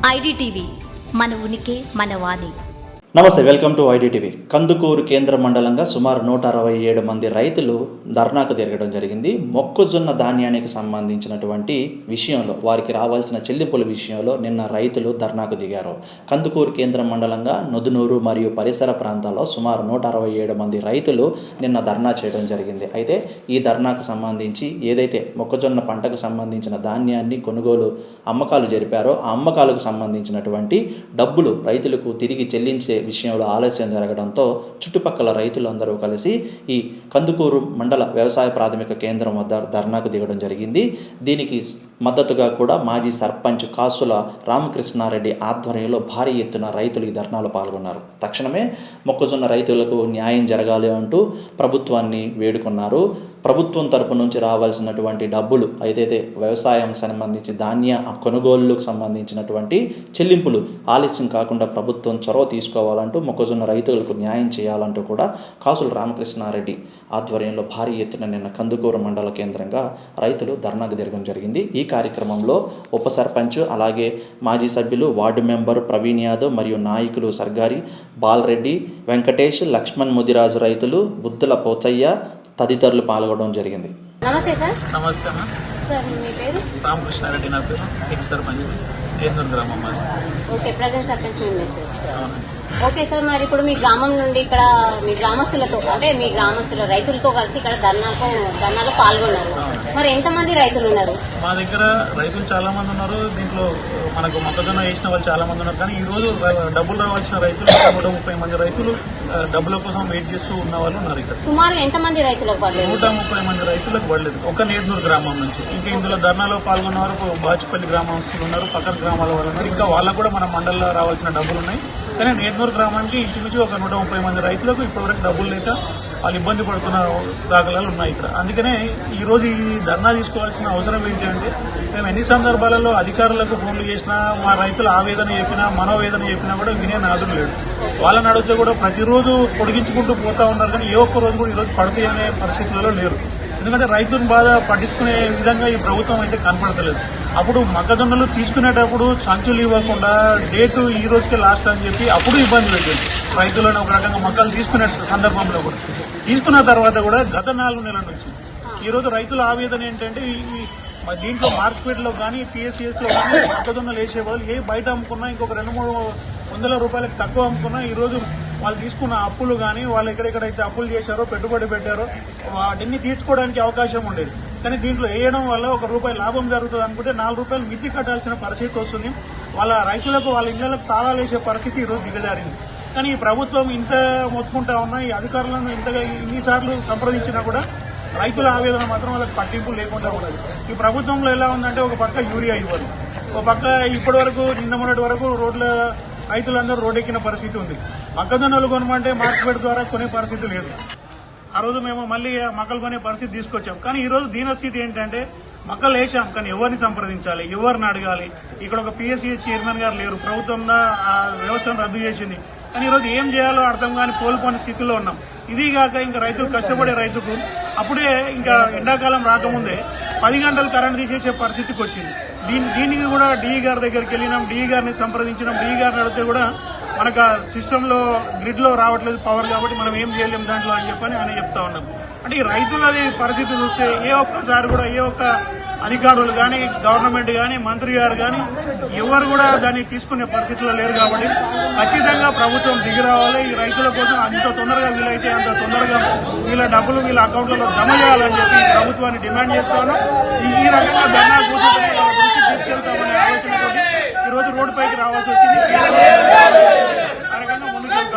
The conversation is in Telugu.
ఐడిటీవీ మన ఉనికి మన వాణి. నమస్తే, వెల్కమ్ టు ఐడిటీవీ. కందుకూరు కేంద్ర మండలంగా సుమారు 167 మంది రైతులు ధర్నాకు తిరగడం జరిగింది. మొక్కజొన్న ధాన్యానికి సంబంధించినటువంటి విషయంలో వారికి రావాల్సిన చెల్లింపుల విషయంలో నిన్న రైతులు ధర్నాకు దిగారు. కందుకూరు కేంద్ర మండలంగా నొదునూరు మరియు పరిసర ప్రాంతాల్లో సుమారు 167 మంది రైతులు నిన్న ధర్నా చేయడం జరిగింది. అయితే ఈ ధర్నాకు సంబంధించి ఏదైతే మొక్కజొన్న పంటకు సంబంధించిన ధాన్యాన్ని కొనుగోలు అమ్మకాలు జరిపారో ఆ అమ్మకాలకు సంబంధించినటువంటి డబ్బులు రైతులకు తిరిగి చెల్లించే విషయంలో ఆలస్యం జరగడంతో చుట్టుపక్కల రైతులందరూ కలిసి ఈ కందుకూరు మండల వ్యవసాయ ప్రాథమిక కేంద్రం వద్ద ధర్నాకు దిగడం జరిగింది. దీనికి మద్దతుగా కూడా మాజీ సర్పంచ్ కాసుల రామకృష్ణారెడ్డి ఆధ్వర్యంలో భారీ ఎత్తున రైతులు ఈ ధర్నాలో పాల్గొన్నారు. తక్షణమే మొక్కజొన్న రైతులకు న్యాయం జరగాలి అంటూ ప్రభుత్వాన్ని వేడుకున్నారు. ప్రభుత్వం తరపు నుంచి రావాల్సినటువంటి డబ్బులు ఏదైతే వ్యవసాయం సంబంధించి ధాన్య కొనుగోలుకు సంబంధించినటువంటి చెల్లింపులు ఆలస్యం కాకుండా ప్రభుత్వం చొరవ తీసుకోవాలంటూ మొక్కజొన్న రైతులకు న్యాయం చేయాలంటూ కూడా కాసుల రామకృష్ణారెడ్డి ఆధ్వర్యంలో భారీ ఎత్తున నిన్న కందుకూరు మండల కేంద్రంగా రైతులు ధర్నాకు తిరగడం జరిగింది. ఈ కార్యక్రమంలో ఉప సర్పంచ్ అలాగే మాజీ సభ్యులు వార్డు మెంబర్ ప్రవీణ్ యాదవ్ మరియు నాయకులు సర్గారి బాలరెడ్డి, వెంకటేష్, లక్ష్మణ్ ముదిరాజు రైతులు బుద్ధుల పోచయ్య తదితరులు పాల్గొనడం జరిగింది. నమస్తే సార్. నమస్తే అన్న. సార్ మీ పేరు? రామకృష్ణారెడ్డి నా పేరు. ఎక్స్ సర్పంచ్ కేంద్రం గ్రామం మాది. Okay, present sarpanch okay sir. మరి ఇప్పుడు మీ గ్రామం నుండి ఇక్కడ మీ గ్రామస్తులతో అంటే మీ గ్రామస్తుల రైతులతో కలిసి ఇక్కడ ధర్నాలో పాల్గొన్నారు. మరి ఎంతమంది రైతులు ఉన్నారు? మా దగ్గర రైతులు చాలా మంది ఉన్నారు. దీంట్లో మనకు మొక్కజొన్న వేసిన వాళ్ళు చాలా మంది ఉన్నారు. కానీ ఈ రోజు డబ్బులు రావాల్సిన రైతులు 130 మంది రైతులు డబ్బుల కోసం వెయిట్ చేస్తూ ఉన్న వాళ్ళు ఉన్నారు. ఇక్కడ సుమారు ఎంతమంది రైతులకు పడలేదు? 130 మంది రైతులకు పడలేదు. ఒక నేర్నూరు గ్రామం నుంచి. ఇంకా ఇందులో ధర్నాలో పాల్గొన్న వారు బాచిపల్లి గ్రామస్తులు ఉన్నారు, పక్కన గ్రామాల వాళ్ళు ఉన్నారు. ఇంకా వాళ్ళకు కూడా మన మండలంలో రావాల్సిన డబ్బులు ఉన్నాయి. కానీ నేర్నూరు గ్రామానికి ఇంచుమించు ఒక 130 మంది రైతులకు ఇప్పటివరకు డబ్బులు లేక వాళ్ళు ఇబ్బంది పడుతున్న దాఖలాలు ఉన్నాయి ఇక్కడ. అందుకనే ఈరోజు ఈ ధర్నా తీసుకోవాల్సిన అవసరం ఏంటంటే మేము ఎన్ని సందర్భాలలో అధికారులకు ఫోన్లు చేసినా, మా రైతుల ఆవేదన చెప్పినా, మనోవేదన చెప్పినా కూడా వినే నాదుడు లేడు. వాళ్ళని అడిగితే కూడా ప్రతిరోజు పొడిగించుకుంటూ పోతా ఉన్నారు. కానీ ఏ ఒక్క రోజు కూడా ఈరోజు పడతాయి అనే పరిస్థితులలో లేరు. ఎందుకంటే రైతులను బాధ పట్టించుకునే విధంగా ఈ ప్రభుత్వం అయితే కనపడతలేదు. అప్పుడు మొక్కజొన్నలు తీసుకునేటప్పుడు సంచులు ఇవ్వకుండా డేటు ఈ రోజుకే లాస్ట్ అని చెప్పి అప్పుడు ఇబ్బంది పెట్టింది రైతులను. ఒక రకంగా మొక్కలు తీసుకునే సందర్భంలో కూడా తీసుకున్న తర్వాత కూడా గత 4 నెలల నుంచి ఈరోజు రైతుల ఆవేదన ఏంటంటే దీంట్లో మార్కెట్లో కానీ పిఎస్సిఎస్లో కానీ మొక్కజొన్నలు వేసే బదులు ఏ బయట అమ్ముకున్నా ఇంకొక 200-300 రూపాయలకు తక్కువ అమ్ముకున్నా ఈరోజు వాళ్ళు తీసుకున్న అప్పులు కానీ వాళ్ళు ఎక్కడెక్కడైతే అప్పులు చేశారో పెట్టుబడి పెట్టారో వాటిని తీర్చుకోవడానికి అవకాశం ఉండేది. కానీ దీంట్లో వేయడం వల్ల ₹1 లాభం జరుగుతుంది అనుకుంటే ₹4 మిత్తి కట్టాల్సిన పరిస్థితి వస్తుంది. వాళ్ళ రైతులకు వాళ్ళ ఇళ్లకు తాళాలు వేసే పరిస్థితి ఈరోజు దిగజారింది. కానీ ఈ ప్రభుత్వం ఇంత మొత్తుకుంటా ఉన్నా, ఈ అధికారులను ఇంతగా ఇన్నిసార్లు సంప్రదించినా కూడా రైతుల ఆవేదన మాత్రం వాళ్ళకి పట్టింపు లేకుండా ఉన్నది. ఈ ప్రభుత్వంలో ఎలా ఉందంటే ఒక పక్క యూరియా ఇవ్వదు, ఒక పక్క ఇప్పటి వరకు నిన్న మొన్నటి వరకు రైతులందరూ రోడ్డెక్కిన పరిస్థితి ఉంది. మొక్కజొన్నలు కొనమంటే మార్కెట్ ద్వారా కొనే పరిస్థితి లేదు. ఆ రోజు మేము మళ్ళీ మొక్కలు కొనే పరిస్థితి తీసుకొచ్చాం. కానీ ఈ రోజు దీనస్థితి ఏంటంటే మొక్కలు వేసాం కానీ ఎవరిని సంప్రదించాలి, ఎవరిని అడగాలి? ఇక్కడ ఒక పిఎస్సిఎస్ చైర్మన్ గారు లేరు. ప్రభుత్వం ఆ వ్యవస్థను రద్దు చేసింది. కానీ ఈరోజు ఏం చేయాలో అర్థం కాని కోల్పోని స్థితిలో ఉన్నాం. ఇది కాక ఇంకా రైతులు కష్టపడే రైతుకు అప్పుడే ఇంకా ఎండాకాలం రాకముందే 10 గంటలు కరెంట్ తీసేసే పరిస్థితికి వచ్చింది. దీనికి కూడా డిఈ గారి దగ్గరికి వెళ్ళినాం, డిఈ గారిని సంప్రదించినాం. డిఈ గారిని అడిగితే కూడా మనకు ఆ సిస్టంలో గ్రిడ్లో రావట్లేదు పవర్, కాబట్టి మనం ఏం చేయలేము దాంట్లో అని చెప్పని ఆయన చెప్తా ఉన్నాం. అంటే ఈ రైతులది పరిస్థితి చూస్తే ఏ ఒక్కసారి కూడా ఏ ఒక్క అధికారులు కానీ, గవర్నమెంట్ కానీ, మంత్రి గారు కానీ ఎవరు కూడా దాన్ని తీసుకునే పరిస్థితిలో లేరు. కాబట్టి ఖచ్చితంగా ప్రభుత్వం దిగి రావాలి. ఈ రైతుల కోసం అంత తొందరగా వీలైతే అంత తొందరగా వీళ్ళ డబ్బులు వీళ్ళ అకౌంట్లలో జమ చేయాలని చెప్పి ప్రభుత్వాన్ని డిమాండ్ చేస్తాను. ఈ రకంగా ధర్నా కూర్చొని తీసుకెళ్తామనే ఆలోచనతో ఈరోజు రోడ్డుపైకి రావాల్సి వచ్చింది.